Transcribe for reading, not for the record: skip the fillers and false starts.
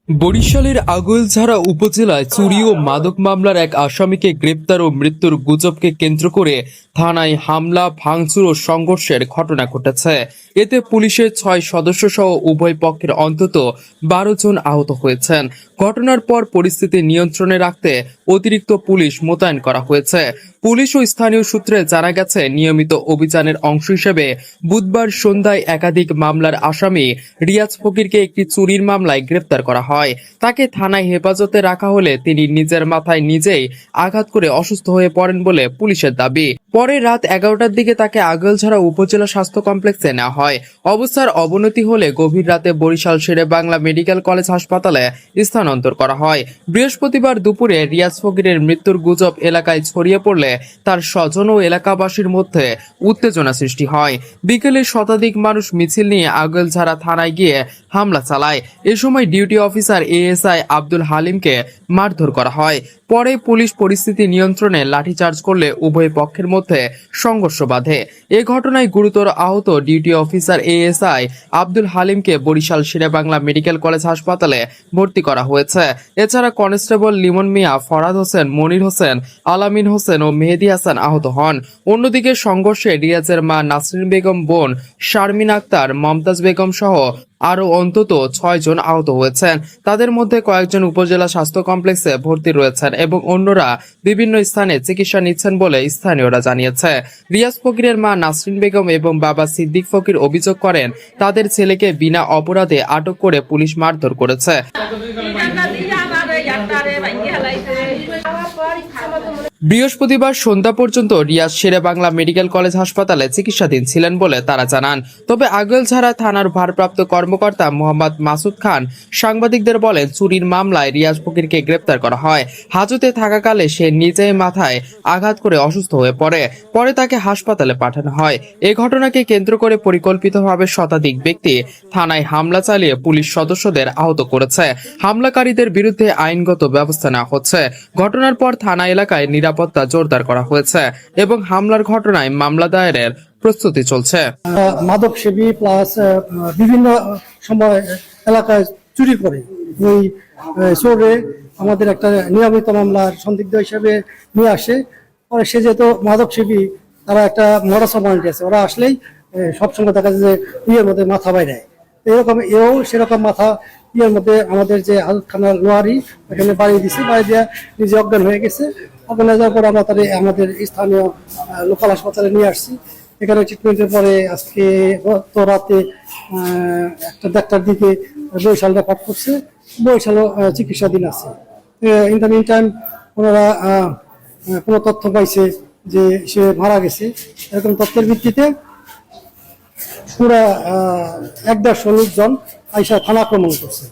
বরিশালের আগৈলঝাড়া উপজেলায় চুরি ও মাদক মামলার এক আসামিকে গ্রেপ্তার ও মৃত্যুর গুজবকে কেন্দ্র করে থানায় হামলা, ভাঙচুর ও সংঘর্ষের ঘটনা ঘটেছে। এতে পুলিশের 6 সদস্য সহ উভয় পক্ষের অন্তত 12 জন আহত হয়েছেন। ঘটনার পর পরিস্থিতি নিয়ন্ত্রণে রাখতে অতিরিক্ত পুলিশ মোতায়েন করা হয়েছে। পুলিশ ও স্থানীয় সূত্রে জানা গেছে, নিয়মিত অভিযানের অংশ হিসেবে বুধবার সন্ধ্যায় একাধিক মামলার আসামি রিয়াজ ফকিরকে একটি চুরির মামলায় গ্রেপ্তার করা হয়। তাকে থানায় হেফাজতে রাখা হলে তিনি নিজের মাথায় নিজেই আঘাত করে অসুস্থ হয়ে পড়েন বলে পুলিশের দাবি। পরে রাত 11টার দিকে তাকে আগৈলঝাড়া উপজেলা স্বাস্থ্য কমপ্লেক্সে নেওয়া হয়। অবস্থার অবনতি হলে গভীর রাতে বরিশাল শেরে বাংলা মেডিকেল কলেজ হাসপাতালে স্থানান্তর করা হয়। বৃহস্পতিবার দুপুরে রিয়াজ ফকিরের মৃত্যুর গুজব এলাকায় ছড়িয়ে পড়লে তার স্বজন ও এলাকাবাসীর মধ্যে উত্তেজনা সৃষ্টি হয়। বিকেলে শতাধিক মানুষ মিছিল নিয়ে আগৈলঝাড়া থানায় গিয়ে হামলা চালায়। এ সময় ডিউটি অফিসার এএসআই আব্দুল হালিমকে মারধর করা হয়। পরে পুলিশ পরিস্থিতি নিয়ন্ত্রণে লাঠিচার্জ করলে উভয় পক্ষের মধ্যে সংঘর্ষ বাধে। এ ঘটনায় গুরুতর আহত ডিউটি অফিসার এএসআই আব্দুল হালিমকে বরিশাল শেরেবাংলা মেডিকেল কলেজ হাসপাতালে ভর্তি করা হয়েছে। এছাড়া কনস্টেবল লিমন মিয়া, ফরহাদ হোসেন, মনির হোসেন, আলামিন হোসেন ও মেহেদি হাসান আহত হন। অন্যদিকে সংঘর্ষে রিয়াজের মা নাসরিন বেগম, বোন শারমিন আক্তার, মমতাজ বেগম সহ আরো অন্তত 6 জন আহত হয়েছেন। তাদের মধ্যে কয়েকজন উপজেলা স্বাস্থ্য কমপ্লেক্সে ভর্তি রয়েছেন এবং অন্যরা বিভিন্ন স্থানে চিকিৎসা নিচ্ছেন বলে স্থানীয়রা জানিয়েছে। রিয়াজ ফকিরের মা নাসরিন বেগম এবং বাবা সিদ্দিক ফকির অভিযোগ করেন, তাদের ছেলেকে বিনা অপরাধে আটক করে পুলিশ মারধর করেছে। বৃহস্পতিবার সন্ধ্যা পর্যন্ত রিয়াজ শেরে বাংলা মেডিকেল কলেজ হাসপাতালে চিকিৎসাধীন ছিলেন বলে তারা জানান। তবে আগৈলঝাড়া থানার ভারপ্রাপ্ত কর্মকর্তা মোহাম্মদ মাসুদ খান সাংবাদিকদের বলেন, চুরির মামলায় রিয়াজ ফকিরকে গ্রেপ্তার করা হয়। হাজতে থাকাকালে সে নিজেই মাথায় আঘাত করে অসুস্থ হয়ে পড়ে। পরে তাকে হাসপাতালে পাঠানো হয়। এই ঘটনাকে কেন্দ্র করে পরিকল্পিতভাবে শতাধিক ব্যক্তি থানায় হামলা চালিয়ে পুলিশ সদস্যদের আহত করেছে। হামলাকারীদের বিরুদ্ধে আইনগত ব্যবস্থা নেওয়া হচ্ছে। ঘটনার পর থানা এলাকায় নিরাপত্তা জোরদার করা হয়েছে এবং হামলার ঘটনায় মামলা দায়েরের প্রস্তুতি চলছে। মাদক সেবী প্লাস বিভিন্ন সময় এলাকায় চুরি করে ওই চোরে আমাদের একটা নিয়মিত মামলার সন্দিগ্ধ হিসেবে নিয়ে আসে। পরে সে যেহেতু মাদক সেবী, তারা একটা মডাস অপারেন্ডি আছে, ওরা আসলেই সবসময় দেখা যায় যে ইয়ের মধ্যে মাথা বাইরে। এরকম এও সেরকম মাথা ইয়ের মধ্যে আমাদের যে থানার লোহারি এখানে বাড়ি দিছে, বাড়ি দিয়ে নিজে অজ্ঞান হয়ে গেছে। অজ্ঞান হয়ে যাওয়ার পর আমরা তাদের আমাদের স্থানীয় লোকাল হাসপাতালে নিয়ে আসছি। এখানে ট্রিটমেন্টের পরে আজকে তো রাতে 1টার দিকে বরিশাল রেফার করছে, বরিশালও চিকিৎসাধীন আছে। ইন দ্য মিন টাইম ওনারা কোনো তথ্য পাইছে যে সে মারা গেছে, এরকম তথ্যের ভিত্তিতে পুরা 150 লোকজন আইসা থানা আক্রমণ করছে।